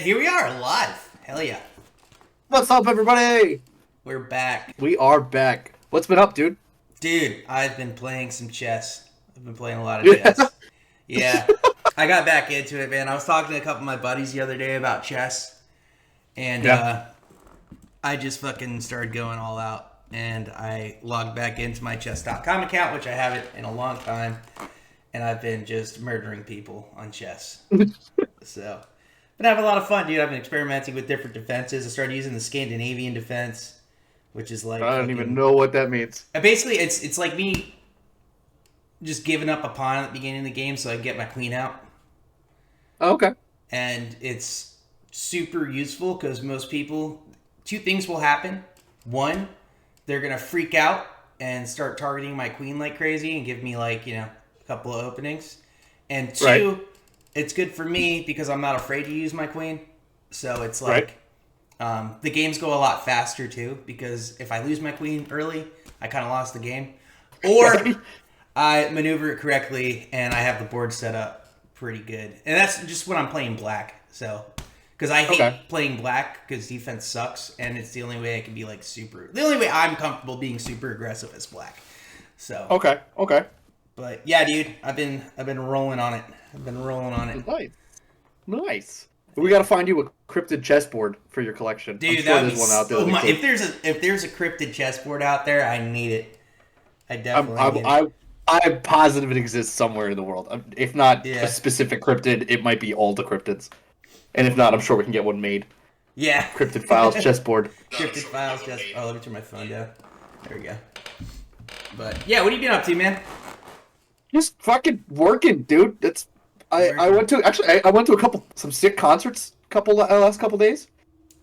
here we are, live. Hell yeah. What's up, everybody? We're back. We are back. What's been up, dude? Dude, I've been playing some chess. I've been playing a lot of chess. Yeah. I got back into it, man. I was talking to a couple of my buddies the other day about chess. And I just fucking started going all out. And I logged back into my chess.com account, which I haven't in a long time. And I've been just murdering people on chess. So, been having a lot of fun, dude. I've been experimenting with different defenses. I started using the Scandinavian defense, which is like I don't even know what that means. basically it's like me just giving up a pawn at the beginning of the game so I can get my queen out. Oh, okay. And it's super useful because most people, two things will happen. One, they're gonna freak out and start targeting my queen like crazy and give me like, a couple of openings. And two, It's good for me because I'm not afraid to use my queen. So it's like the games go a lot faster too, because if I lose my queen early, I kind of lost the game. Or I maneuver it correctly and I have the board set up pretty good. And that's just when I'm playing black. So, because I hate playing black because defense sucks, and it's the only way I can be like the only way I'm comfortable being super aggressive is black. So Okay. But yeah, dude, I've been rolling on it. Nice. We gotta find you a cryptid chessboard for your collection. Dude, I'm sure that'd there's be one out there. so much. If there's a cryptid chessboard out there, I need it. I definitely need it. I'm positive it exists somewhere in the world. If not a specific cryptid, it might be all the cryptids. And if not, I'm sure we can get one made. Yeah. Cryptid Files chessboard. Cryptid Files chessboard. Oh, let me turn my phone down. There we go. But yeah, what have you been up to, man? Just fucking working, dude. I went to some sick concerts last couple days.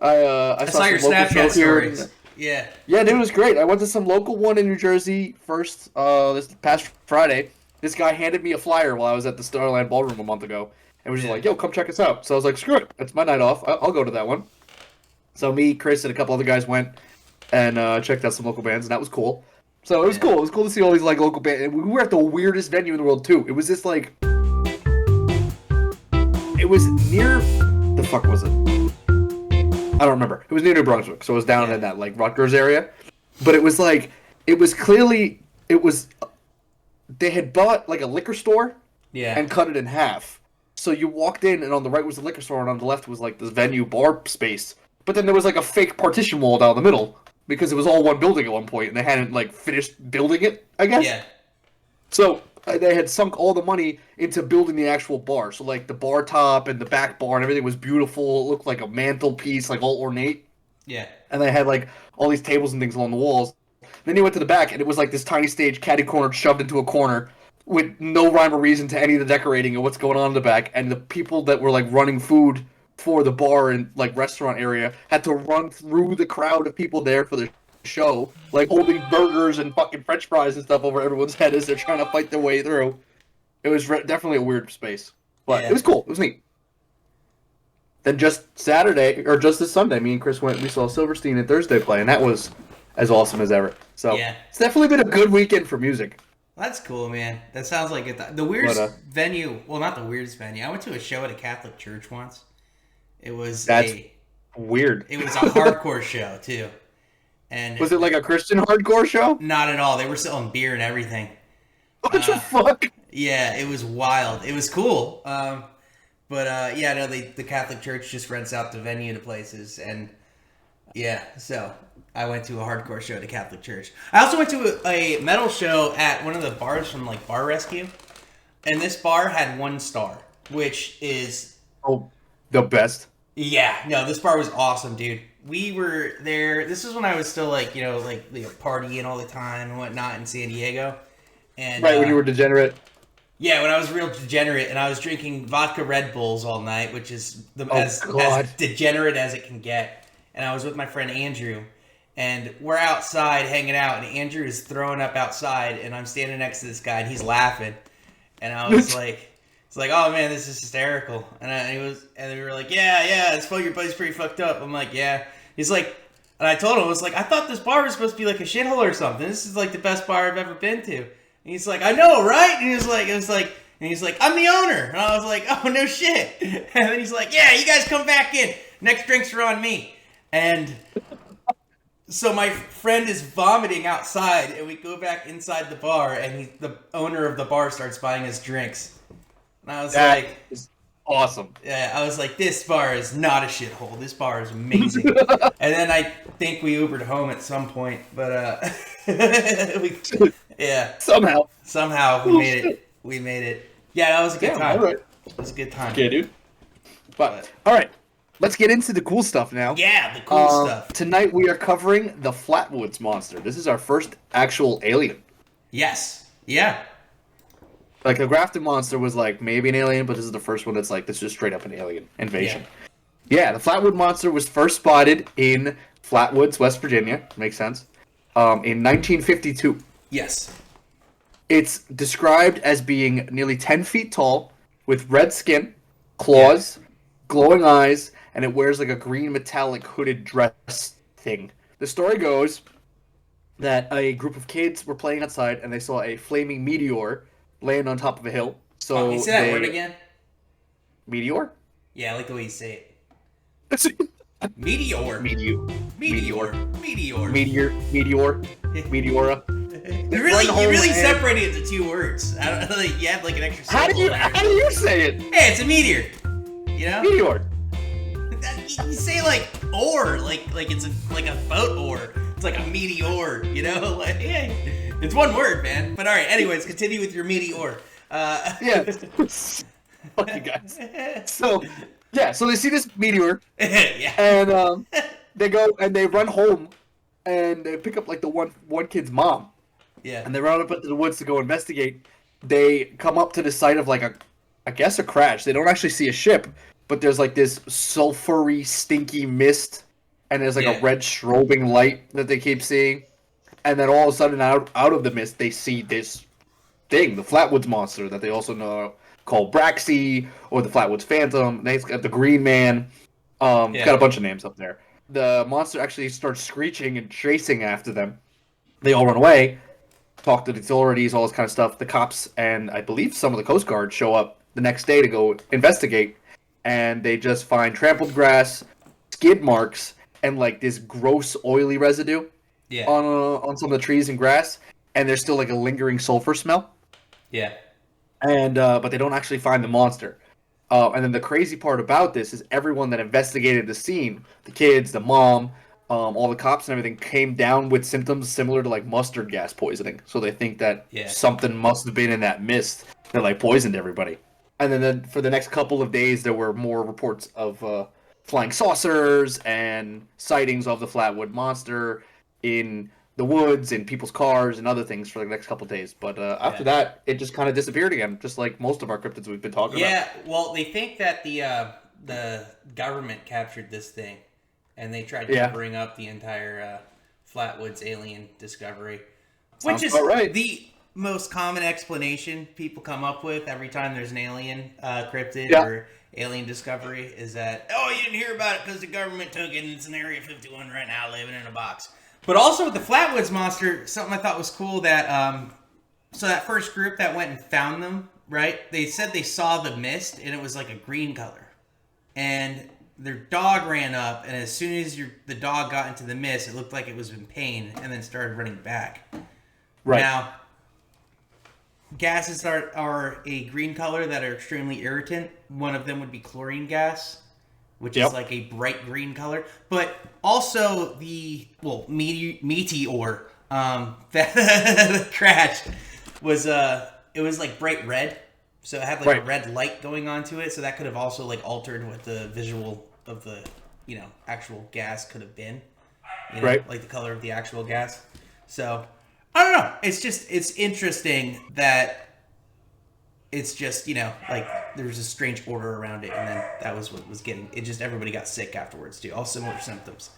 I saw your Snapchat stories. Yeah, dude, it was great. I went to some local one in New Jersey first. This past Friday, this guy handed me a flyer while I was at the Starland Ballroom a month ago, and was just like, "Yo, come check us out." So I was like, "Screw it, it's my night off. I'll go to that one." So me, Chris, and a couple other guys went and checked out some local bands, and that was cool. So it was cool. It was cool to see all these like local bands. And we were at the weirdest venue in the world too. It was this like, it was near, the fuck was it? I don't remember. It was near New Brunswick, so it was down in that like Rutgers area. But it was like, they had bought like a liquor store, and cut it in half. So you walked in, and on the right was the liquor store, and on the left was like this venue bar space. But then there was like a fake partition wall down the middle, because it was all one building at one point, and they hadn't like finished building it, I guess. Yeah. So they had sunk all the money into building the actual bar. So like the bar top and the back bar and everything was beautiful. It looked like a mantelpiece, like all ornate. Yeah. And they had like all these tables and things along the walls. Then you went to the back, and it was like this tiny stage, catty-cornered, shoved into a corner, with no rhyme or reason to any of the decorating and what's going on in the back. And the people that were like running food for the bar and like restaurant area had to run through the crowd of people there for the show, like holding burgers and fucking french fries and stuff over everyone's head as they're trying to fight their way through. It was definitely a weird space, but it was cool. It was neat. Then just Saturday, or just this Sunday, me and Chris we saw Silverstein and Thursday play, and that was as awesome as ever. So it's definitely been a good weekend for music. That's cool, man. That sounds like it. The weirdest venue, well, not the weirdest venue. I went to a show at a Catholic church once. It was weird. It was a hardcore show too. And was it like a Christian hardcore show? Not at all. They were selling beer and everything. What the fuck? Yeah, it was wild. It was cool. The Catholic Church just rents out the venue to places, and so I went to a hardcore show at a Catholic church. I also went to a metal show at one of the bars from like Bar Rescue, and this bar had 1 star, which is the best. Yeah, no, this bar was awesome, dude. We were there. This is when I was still like, partying all the time and whatnot in San Diego. And when you were degenerate. Yeah, when I was real degenerate, and I was drinking vodka Red Bulls all night, which is as degenerate as it can get. And I was with my friend Andrew, and we're outside hanging out, and Andrew is throwing up outside, and I'm standing next to this guy, and he's laughing. And I was like... It's like, oh man, this is hysterical, and we were like, yeah, it's your buddy's pretty fucked up. I'm like, yeah. He's like, and I told him, I was like, I thought this bar was supposed to be like a shithole or something. This is like the best bar I've ever been to. And he's like, I know, right? And it was like, And he's like, I'm the owner. And I was like, oh, no shit. And then he's like, yeah, you guys come back in. Next drinks are on me. And so my friend is vomiting outside, and we go back inside the bar, and the owner of the bar starts buying us drinks. And I was That like, is awesome. yeah, I was like, this bar is not a shithole. This bar is amazing. And then I think we Ubered home at some point, but yeah. Somehow we made it. We made it. Yeah, that was a good time. All right. It was a good time. Okay, dude. But all right, let's get into the cool stuff now. Yeah, the cool stuff. Tonight we are covering the Flatwoods Monster. This is our first actual alien. Yes. Yeah. Like, the Grafton Monster was, like, maybe an alien, but this is the first one that's, like, this is straight up an alien invasion. Yeah, the Flatwood Monster was first spotted in Flatwoods, West Virginia. Makes sense. In 1952. Yes. It's described as being nearly 10 feet tall, with red skin, claws, glowing eyes, and it wears, like, a green metallic hooded dress thing. The story goes that a group of kids were playing outside, and they saw a flaming meteor land on top of a hill. So can you say that word again? Meteor? Yeah, I like the way you say It's it. Meteor. Meteor. Meteor. Meteor. Meteor. Meteora. You really separated it into two words. I don't know, like, you have like an extra syllable. How do you say it? Hey, it's a meteor. You know? Meteor. You say like oar, like it's like a boat oar. It's like a meteor, you know? Like, hey, it's one word, man. But all right, anyways, continue with your meteor. Yeah. Fuck you guys. So they see this meteor, yeah. and they go and they run home, and they pick up like the one kid's mom. Yeah. And they run up into the woods to go investigate. They come up to the site of like I guess a crash. They don't actually see a ship, but there's like this sulfury, stinky mist, and there's like a red strobing light that they keep seeing. And then all of a sudden, out of the mist, they see this thing, the Flatwoods Monster, that they also know called Braxy, or the Flatwoods Phantom. They've got the Green Man. It's got a bunch of names up there. The monster actually starts screeching and chasing after them. They all run away, talk to the authorities, all this kind of stuff. The cops and I believe some of the Coast Guard show up the next day to go investigate, and they just find trampled grass, skid marks, and like this gross oily residue on some of the trees and grass, and there's still like a lingering sulfur smell. Yeah. And but they don't actually find the monster. And then the crazy part about this is everyone that investigated the scene, the kids, the mom, all the cops and everything, came down with symptoms similar to like mustard gas poisoning. So they think that something must have been in that mist that like poisoned everybody. And then for the next couple of days, there were more reports of flying saucers and sightings of the Flatwood Monster in the woods, in people's cars, and other things for the next couple of days. But after that, it just kind of disappeared again, just like most of our cryptids we've been talking about. Yeah, well, they think that the government captured this thing, and they tried to bring up the entire Flatwoods alien discovery, which is the most common explanation people come up with every time there's an alien cryptid or alien discovery, is that, oh, you didn't hear about it because the government took it and it's in Area 51 right now living in a box. But also with the Flatwoods Monster, something I thought was cool that, so that first group that went and found them, right? They said they saw the mist and it was like a green color. And their dog ran up, and as soon as the dog got into the mist, it looked like it was in pain and then started running back. Right. Now, gases are a green color that are extremely irritant. One of them would be chlorine gas, which is like a bright green color. But also the meteor that crashed was it was like bright red, so it had like a red light going onto it. So that could have also like altered what the visual of the actual gas could have been, like the color of the actual gas. So I don't know. It's interesting that it's just, like there was a strange order around it, and then that was what was getting it. Just everybody got sick afterwards too, all similar symptoms.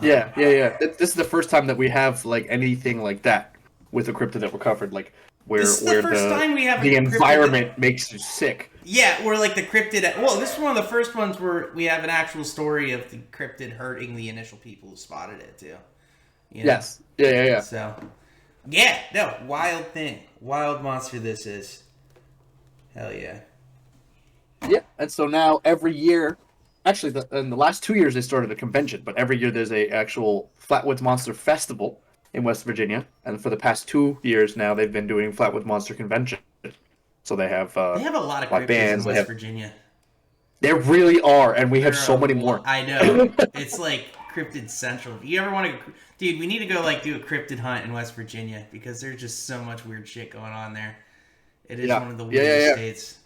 Yeah. This is the first time that we have like anything like that with a cryptid that we're covered, like where the environment makes you sick. Yeah, where like the cryptid. Well, this is one of the first ones where we have an actual story of the cryptid hurting the initial people who spotted it too. Yes. Yeah. So, wild thing, wild monster. This is. Hell yeah. Yeah, and so now every year, actually, in the last 2 years they started a convention, but every year there's a actual Flatwoods Monster Festival in West Virginia, and for the past 2 years now they've been doing Flatwoods Monster Convention. So they have They have a lot of live cryptids in bands. They West have Virginia. There really are, and we have There so are many more. I know. It's like Cryptid Central. If you ever want to, dude, we need to go like do a cryptid hunt in West Virginia because there's just so much weird shit going on there. It is Yeah. one of the Yeah, yeah, weirdest yeah. states.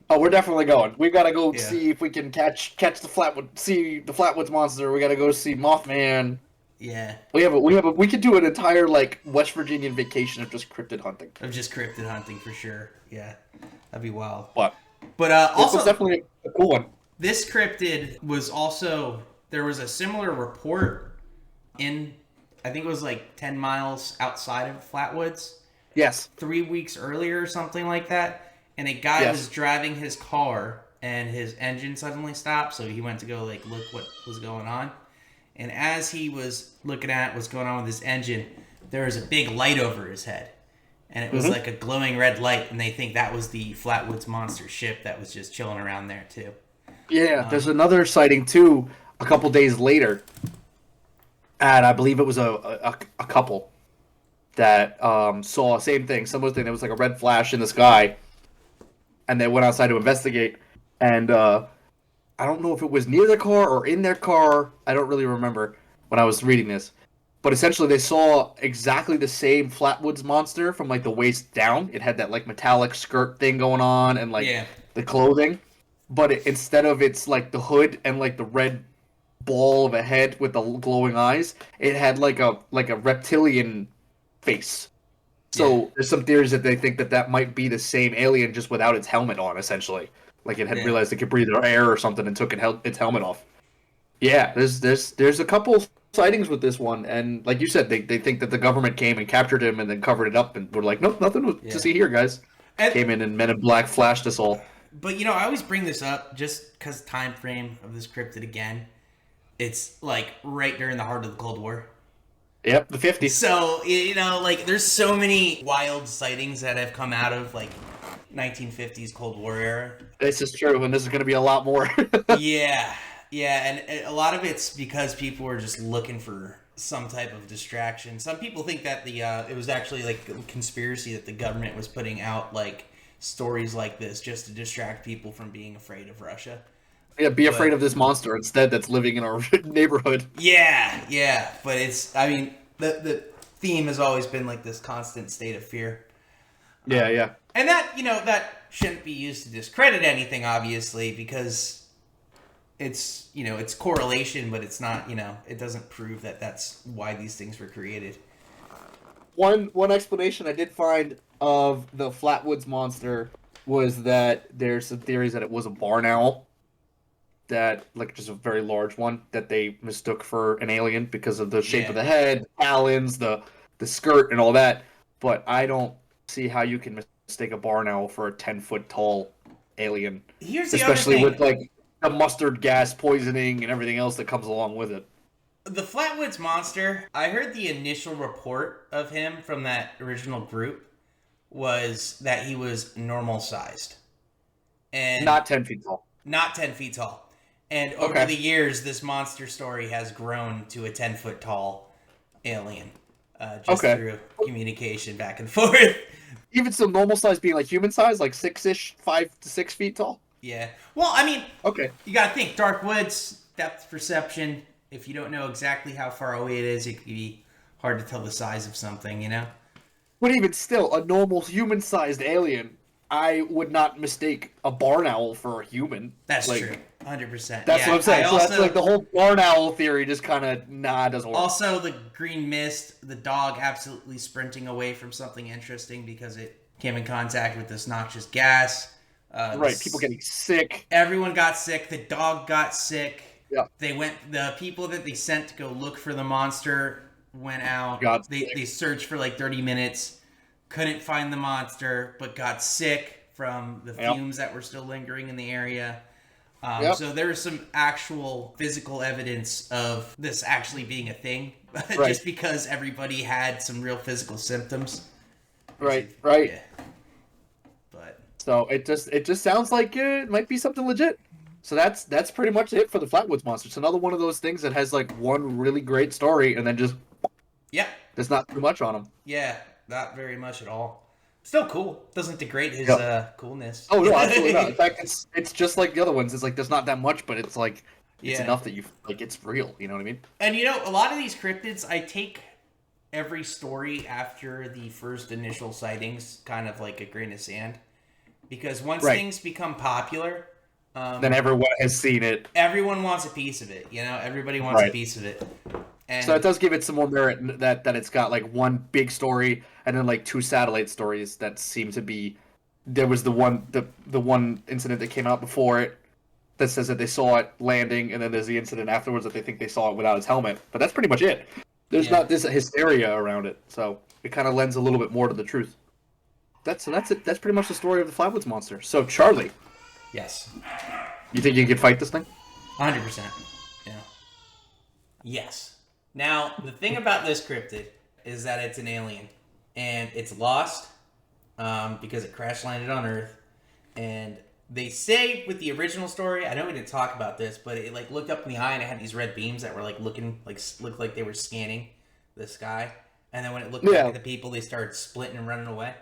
Oh, we're definitely going. We gotta go Yeah. see if we can catch the Flatwoods Monster. We gotta go see Mothman. Yeah. We could do an entire like West Virginian vacation of just cryptid hunting. Of just cryptid hunting for sure. Yeah. That'd be wild. But But this was also, definitely a cool one. this cryptid was also, there was a similar report in, I think it was like 10 miles outside of Flatwoods. Yes. 3 weeks earlier or something like that. And a guy was driving his car and his engine suddenly stopped. So he went to go like look what was going on. And as he was looking at what's going on with his engine, there was a big light over his head. And it was like a glowing red light. And they think that was the Flatwoods Monster ship that was just chilling around there too. Yeah, there's another sighting too a couple days later. And I believe it was a couple that saw same thing, similar thing. There was like a red flash in the sky. And they went outside to investigate. And I don't know if it was near their car or in their car. I don't really remember when I was reading this. But essentially they saw exactly the same Flatwoods Monster from like the waist down. It had that like metallic skirt thing going on and like the clothing. But instead of its like the hood and like the red ball of a head with the glowing eyes, it had like a reptilian face. So there's some theories that they think that might be the same alien just without its helmet on, essentially. Like it had realized it could breathe air or something and took its helmet off. Yeah, there's a couple sightings with this one, and like you said, they think that the government came and captured him and then covered it up, and we're like, nope, nothing to see here, guys. Came in and Men in Black flashed us all. But you know, I always bring this up just because time frame of this cryptid again. It's like right during the heart of the Cold War. Yep, the 50s. So, you know, like, there's so many wild sightings that have come out of, like, 1950s Cold War era. This is true, and this is going to be a lot more. Yeah, and a lot of it's because people were just looking for some type of distraction. Some people think that it was actually, like, a conspiracy that the government was putting out, like, stories like this just to distract people from being afraid of Russia. Yeah, be afraid of this monster instead that's living in our neighborhood. Yeah, but it's, I mean, the theme has always been like this constant state of fear. Yeah. And that, you know, that shouldn't be used to discredit anything, obviously, because it's, you know, it's correlation, but it's not, you know, it doesn't prove that that's why these things were created. One explanation I did find of the Flatwoods Monster was that there's some theories that it was a barn owl. That, like, just a very large one that they mistook for an alien because of the shape of the head, talons, the skirt, and all that. But I don't see how you can mistake a barn owl for a 10-foot tall alien. Here's the especially other thing. with, like, the mustard gas poisoning and everything else that comes along with it. The Flatwoods Monster, I heard the initial report of him from that original group was that he was normal sized. And not 10 feet tall. Not 10 feet tall. And over the years, this monster story has grown to a 10-foot tall alien. Just through communication back and forth. Even so, normal size being like human size, like 6-ish, 5 to 6 feet tall? Yeah. Well, I mean, you gotta think, dark woods, depth perception. If you don't know exactly how far away it is, it could be hard to tell the size of something, you know? But even still, a normal human-sized alien, I would not mistake a barn owl for a human. That's true. 100%. That's what I'm saying. So that's like the whole barn owl theory just kind of, it doesn't work. Also, the green mist, the dog absolutely sprinting away from something interesting because it came in contact with this noxious gas. People getting sick. Everyone got sick. The dog got sick. Yeah. The people that they sent to go look for the monster went out. They searched for like 30 minutes, couldn't find the monster, but got sick from the fumes that were still lingering in the area. So there's some actual physical evidence of this actually being a thing, just because everybody had some real physical symptoms. Right. Yeah. But So it just sounds like it might be something legit. So that's pretty much it for the Flatwoods Monster. It's another one of those things that has like one really great story and then just Yep. there's not too much on them. Yeah, not very much at all. Still cool. Doesn't degrade his Yep. coolness. Oh no, absolutely not. In fact, it's just like the other ones. It's like there's not that much, but it's like it's Yeah. enough that you like it's real. You know what I mean? And a lot of these cryptids, I take every story after the first initial sightings kind of like a grain of sand. Because once Right. things become popular, Then everyone has seen it. everyone wants a piece of it. Everybody wants a Right. piece of it. So it And does give it some more merit that it's got like one big story and then like two satellite stories that seem to be. There was the one incident that came out before it that says that they saw it landing, and then there's the incident afterwards that they think they saw it without his helmet. But that's pretty much it. There's Yeah. not this hysteria around it, so it kind of lends a little bit more to the truth. That's it. That's pretty much the story of the Flatwoods Monster. So Charlie, yes, you think you can fight this thing? 100%. Yeah. Yes. Now, the thing about this cryptid is that it's an alien. And it's lost because it crash landed on Earth. And they say with the original story, I know we didn't talk about this, but it like looked up in the eye and it had these red beams that were like looked like they were scanning the sky. And then when it looked back at the people, they started splitting and running away.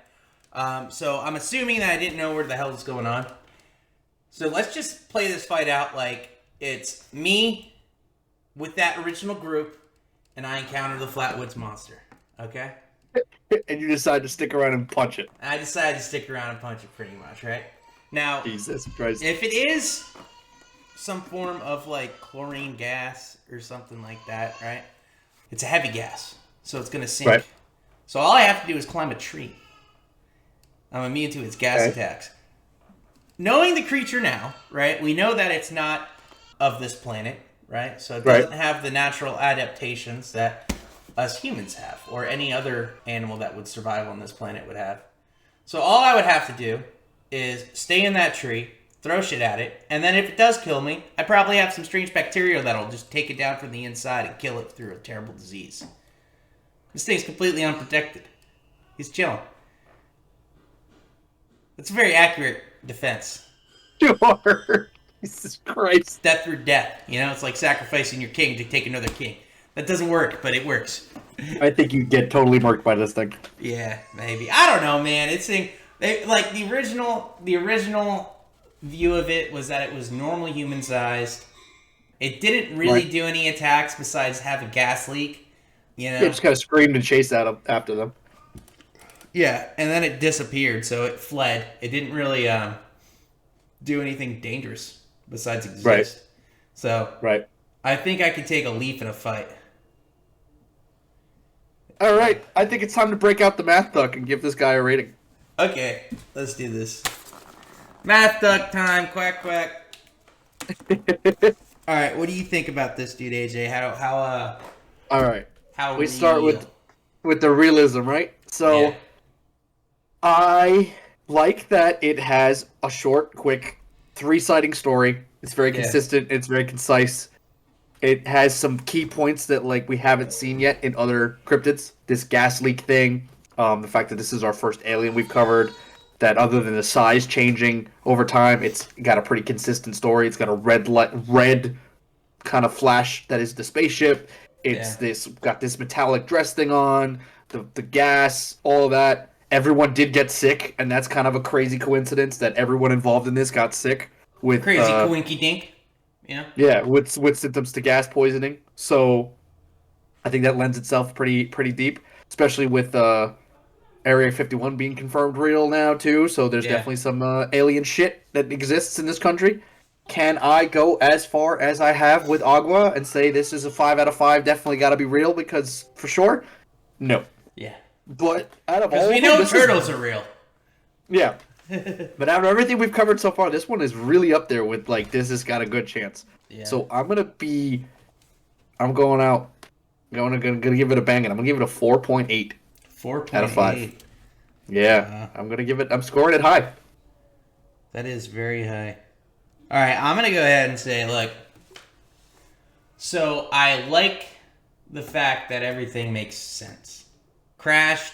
So I'm assuming that I didn't know where the hell was going on. So let's just play this fight out like it's me with that original group, and I encounter the Flatwoods Monster. Okay? And you decide to stick around and punch it. I decided to stick around and punch it pretty much, right? Now, Jesus Christ. if it is some form of like chlorine gas or something like that, right? It's a heavy gas, so it's gonna sink. Right. So all I have to do is climb a tree. I'm immune to its gas attacks. Knowing the creature now, right? We know that it's not of this planet, right? So it doesn't have the natural adaptations that us humans have, or any other animal that would survive on this planet would have. So all I would have to do is stay in that tree, throw shit at it, and then if it does kill me, I probably have some strange bacteria that'll just take it down from the inside and kill it through a terrible disease. This thing's completely unprotected. He's chilling. It's a very accurate defense. Sure. Jesus Christ. Death through death. It's like sacrificing your king to take another king. That doesn't work, but it works. I think you get totally murked by this thing. Yeah, maybe. I don't know, man. Like the original view of it was that it was normal human sized. It didn't really do any attacks besides have a gas leak. Yeah, just kind of screamed and chased after them. Yeah, and then it disappeared, so it fled. It didn't really do anything dangerous besides exist. Right. So I think I could take a leaf in a fight. All right, I think it's time to break out the math duck and give this guy a rating. Okay, let's do this. Math duck time, quack quack. All right, what do you think about this, dude, AJ? All right, how we start with the realism, right? So, yeah. I like that it has a short, quick, 3-sighting story. It's very consistent. It's very concise. It has some key points that like we haven't seen yet in other cryptids. This gas leak thing, the fact that this is our first alien we've covered. That other than the size changing over time, it's got a pretty consistent story. It's got a red kind of flash that is the spaceship. It's got this metallic dress thing on, the gas, all of that. Everyone did get sick, and that's kind of a crazy coincidence that everyone involved in this got sick with crazy coinky dink. Yeah, with symptoms to gas poisoning. So I think that lends itself pretty deep, especially with Area 51 being confirmed real now too. So there's definitely some alien shit that exists in this country. Can I go as far as I have with Agua and say this is a 5 out of 5? Definitely got to be real because for sure, no. Yeah. But out of all, because we know turtles are real. Yeah. But out of everything we've covered so far, this one is really up there with like this has got a good chance. Yeah. So I'm gonna give it a bang, and I'm gonna give it a 4.8. 4.8 out of 5. Yeah, I'm scoring it high. That is very high. All right, I'm gonna go ahead and say, look. So I like the fact that everything makes sense. Crashed.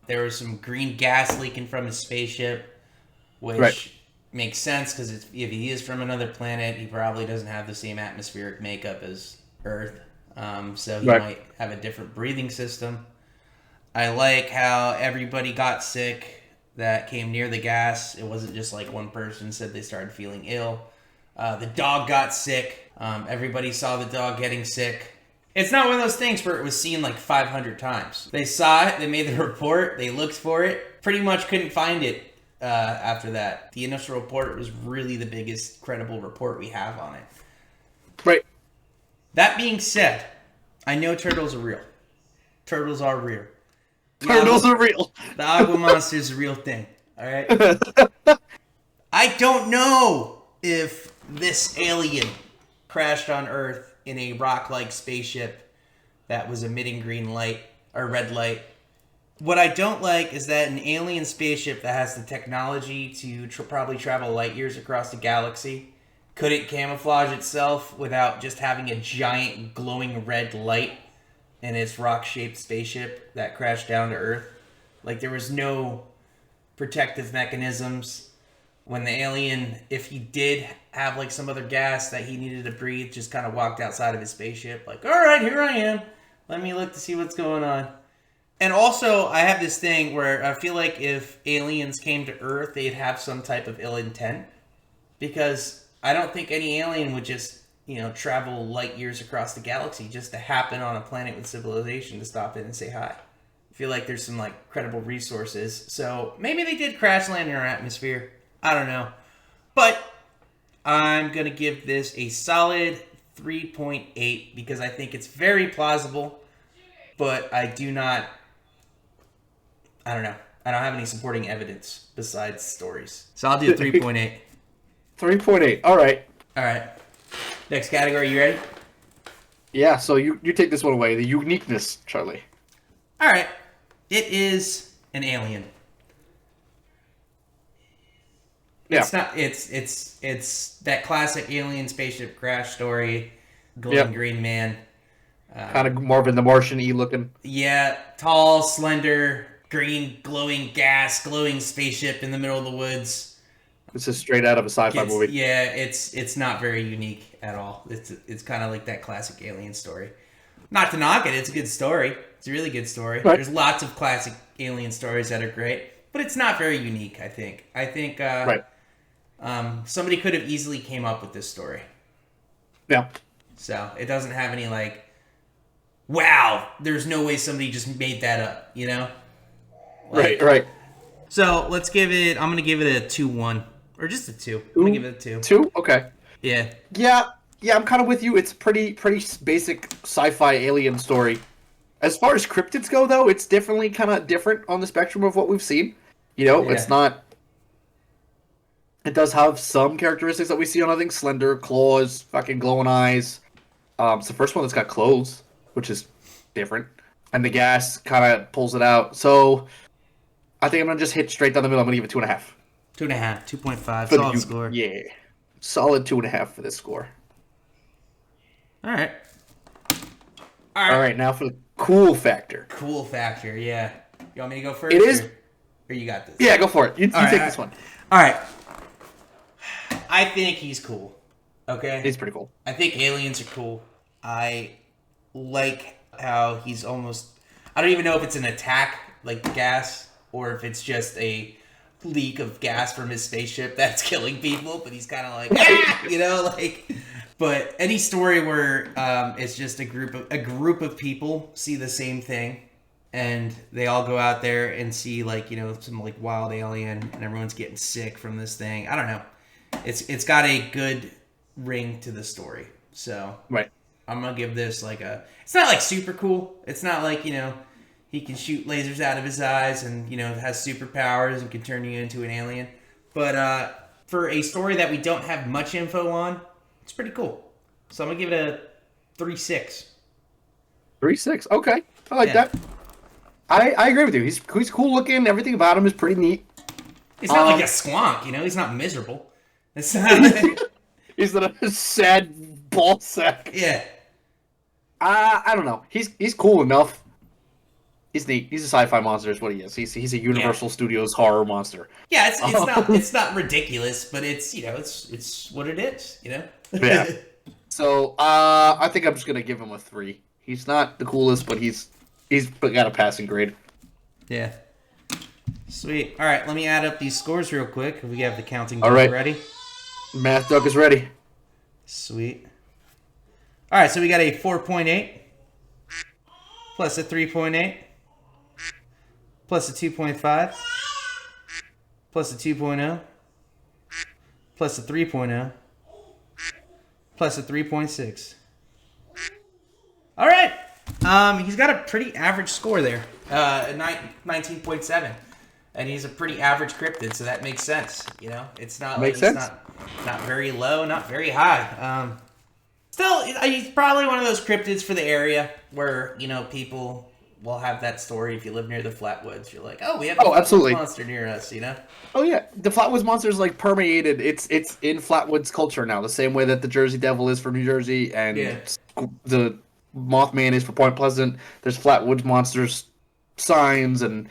There was some green gas leaking from his spaceship. which makes sense because if he is from another planet, he probably doesn't have the same atmospheric makeup as Earth. So he might have a different breathing system. I like how everybody got sick that came near the gas. It wasn't just like one person said they started feeling ill. The dog got sick. Everybody saw the dog getting sick. It's not one of those things where it was seen like 500 times. They saw it, they made the report, they looked for it, pretty much couldn't find it after that. The initial report was really the biggest credible report we have on it. Right. That being said, I know turtles are real. Turtles are real. Turtles are real. The Aqua Monster is a real thing. All right. I don't know if this alien crashed on Earth in a rock-like spaceship that was emitting green light or red light. What I don't like is that an alien spaceship that has the technology to probably travel light years across the galaxy couldn't camouflage itself without just having a giant glowing red light in its rock-shaped spaceship that crashed down to Earth. Like, there was no protective mechanisms. When the alien, if he did have like some other gas that he needed to breathe, just kind of walked outside of his spaceship, like, all right, here I am. Let me look to see what's going on. And also, I have this thing where I feel like if aliens came to Earth, they'd have some type of ill intent. Because I don't think any alien would just, travel light years across the galaxy just to happen on a planet with civilization to stop in and say hi. I feel like there's some like credible resources. So maybe they did crash land in our atmosphere. I don't know. But I'm going to give this a solid 3.8 because I think it's very plausible. But I don't know. I don't have any supporting evidence besides stories. So I'll do 3.8. 3.8. All right. Next category, you ready? Yeah, so you take this one away. The uniqueness, Charlie. All right. It is an alien. Yeah. It's not. It's that classic alien spaceship crash story. Glowing green man. Kind of more of the Martian-y looking. Yeah, tall, slender, green, glowing gas, glowing spaceship in the middle of the woods. This is straight out of a sci-fi movie. Yeah, it's not very unique at all. It's kind of like that classic alien story. Not to knock it, it's a good story. It's a really good story. Right. There's lots of classic alien stories that are great, but it's not very unique. I think. Right. Somebody could have easily came up with this story. Yeah. So it doesn't have any like, wow, there's no way somebody just made that up, Right. So let's give it, I'm going to give it a 2-1. Or just a 2. I'm going to give it a 2. 2? Okay. Yeah. Yeah, I'm kind of with you. It's pretty basic sci-fi alien story. As far as cryptids go, though, it's definitely kind of different on the spectrum of what we've seen. It's not... It does have some characteristics that we see on other things. Slender, claws, fucking glowing eyes. It's the first one that's got clothes, which is different. And the gas kind of pulls it out. So, I think I'm going to just hit straight down the middle. I'm going to give it 2.5. 2.5, 2.5, solid score. Yeah. Solid 2.5 for this score. All right. All right, now for the cool factor. Cool factor, yeah. You want me to go first? It is. Or you got this? Yeah, go for it. You take this one. All right. I think he's cool. Okay? He's pretty cool. I think aliens are cool. I like how he's almost... I don't even know if it's an attack, like gas, or if it's just a leak of gas from his spaceship that's killing people, but he's kind of like, But any story where it's just a group of people see the same thing, and they all go out there and see some wild alien, and everyone's getting sick from this thing. I don't know. It's got a good ring to the story, so right. I'm gonna give this it's not super cool. It's not he can shoot lasers out of his eyes and has superpowers and can turn you into an alien. But for a story that we don't have much info on, it's pretty cool. So I'm gonna give it a 3.6. 3.6. Okay, I like that. I agree with you. He's cool looking. Everything about him is pretty neat. He's not like a squonk, He's not miserable. It's not. He's not a sad ball sack. Yeah. I don't know. He's cool enough. He's neat. He's a sci-fi monster. Is what he is. He's a Universal Studios horror monster. Yeah, it's not ridiculous, but it's it's what it is. Yeah. So I think I'm just gonna give him a 3. He's not the coolest, but he's got a passing grade. Yeah. Sweet. All right, let me add up these scores real quick. We have the counting All right. ready. Math Duck is ready. Sweet. All right, so we got a 4.8 plus a 3.8 plus a 2.5 plus a 2.0 plus a 3.0 plus a 3.6. All right. He's got a pretty average score there, 19.7, and he's a pretty average cryptid, so that makes sense. It's not Makes like sense. It's not very low, not very high. Still, he's probably one of those cryptids for the area where people will have that story. If you live near the Flatwoods, you're like, oh, we have a Flatwoods absolutely. monster near us. Oh yeah, the Flatwoods Monster is like permeated. It's in Flatwoods culture now, the same way that the Jersey Devil is for New Jersey and the Mothman is for Point Pleasant. There's Flatwoods Monsters signs and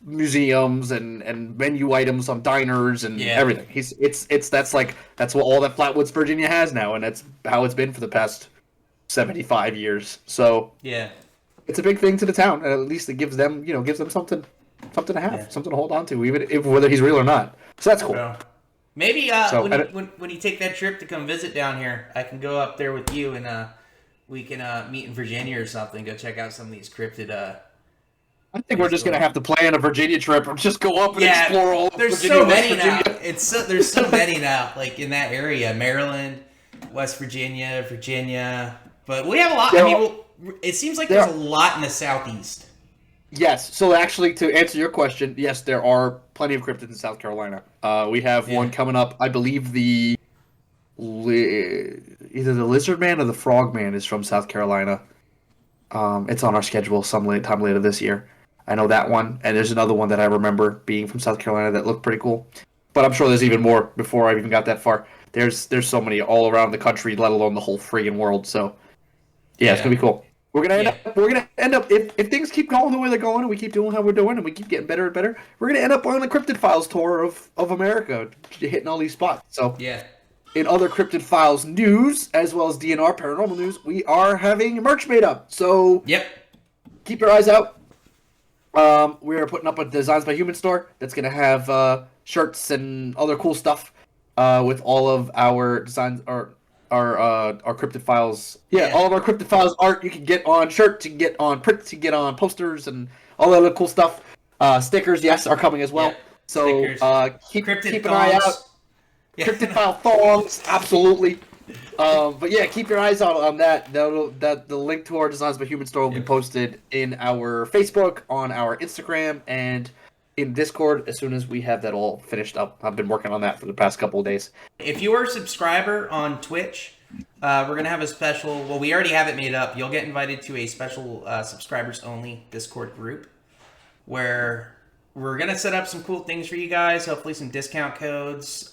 museums and menu items on diners and everything. That's what all that Flatwoods, Virginia has now, and that's how it's been for the past 75 years. So yeah, it's a big thing to the town, and at least it gives them something to have, something to hold on to, even if whether he's real or not. So that's cool. Bro. Maybe when you take that trip to come visit down here, I can go up there with you and we can meet in Virginia or something. Go check out some of these cryptid. I think we're just gonna have to plan a Virginia trip or just go up and explore all of there's Virginia, so many West now. Virginia. There's so many now, like in that area, Maryland, West Virginia, Virginia. But we have a lot. It seems like there's a lot in the southeast. Yes. So actually, to answer your question, yes, there are plenty of cryptids in South Carolina. We have one coming up. I believe either the Lizard Man or the Frog Man is from South Carolina. It's on our schedule time later this year. I know that one, and there's another one that I remember being from South Carolina that looked pretty cool. But I'm sure there's even more before I even got that far. There's so many all around the country, let alone the whole friggin' world. So it's gonna be cool. We're gonna end up if things keep going the way they're going, and we keep doing how we're doing, and we keep getting better and better. We're gonna end up on the Cryptid Files tour of America, hitting all these spots. So in other Cryptid Files news, as well as DNR Paranormal news, we are having merch made up. So keep your eyes out. We are putting up a Designs by Human store that's gonna have shirts and other cool stuff with all of our designs our Cryptid Files. All of our Cryptid Files art you can get on shirts, you can get on prints, you can get on posters and all that other cool stuff. Stickers, are coming as well. So keep an eye out. Cryptid File thongs, absolutely. But keep your eyes out on that. The link to our Designs by Human store will be posted in our Facebook, on our Instagram, and in Discord as soon as we have that all finished up. I've been working on that for the past couple of days. If you are a subscriber on Twitch, we're going to have a special... Well, we already have it made up. You'll get invited to a special subscribers-only Discord group where we're going to set up some cool things for you guys, hopefully some discount codes.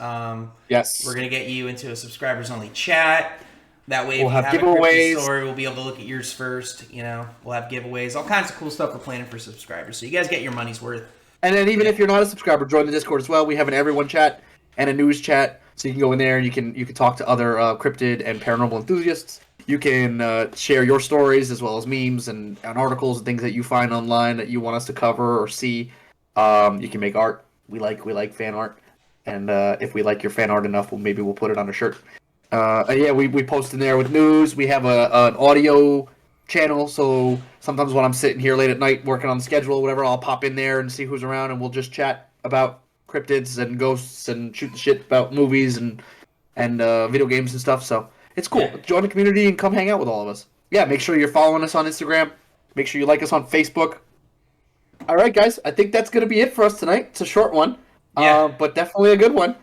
Yes. We're going to get you into a subscribers-only chat. That way, we'll if you have giveaways. A cryptid story, we'll be able to look at yours first. We'll have giveaways, all kinds of cool stuff we're planning for subscribers. So you guys get your money's worth. And then even if you're not a subscriber, join the Discord as well. We have an everyone chat and a news chat, so you can go in there and you can talk to other cryptid and paranormal enthusiasts. You can share your stories as well as memes and articles and things that you find online that you want us to cover or see. You can make art. We like fan art, and if we like your fan art enough, maybe we'll put it on a shirt. We post in there with news. We have an audio channel, so sometimes when I'm sitting here late at night working on the schedule or whatever, I'll pop in there and see who's around, and we'll just chat about cryptids and ghosts and shoot the shit about movies and video games and stuff. So it's cool. Join the community and come hang out with all of us. Make sure you're following us on Instagram. Make sure you like us on Facebook. All right, guys, I think that's going to be it for us tonight. It's a short one, but definitely a good one.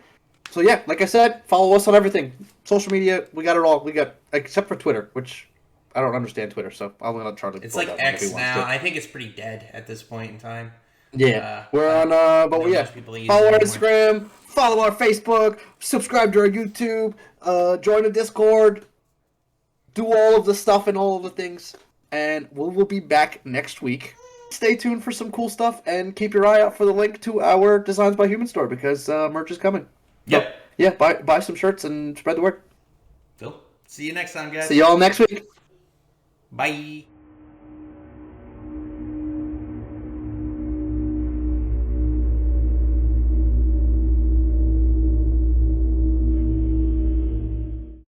So like I said, follow us on everything. Social media, we got it all. We got, except for Twitter, which I don't understand Twitter, so I'm going to try to... It's like X now, and I think it's pretty dead at this point in time. We're on, follow our Instagram, follow our Facebook, subscribe to our YouTube, join the Discord, do all of the stuff and all of the things, and we'll be back next week stay tuned for some cool stuff and keep your eye out for the link to our Designs by Human store because merch is coming. So, Yep. yeah, buy some shirts and spread the word. Cool. See you next time, guys. See y'all next week. Bye.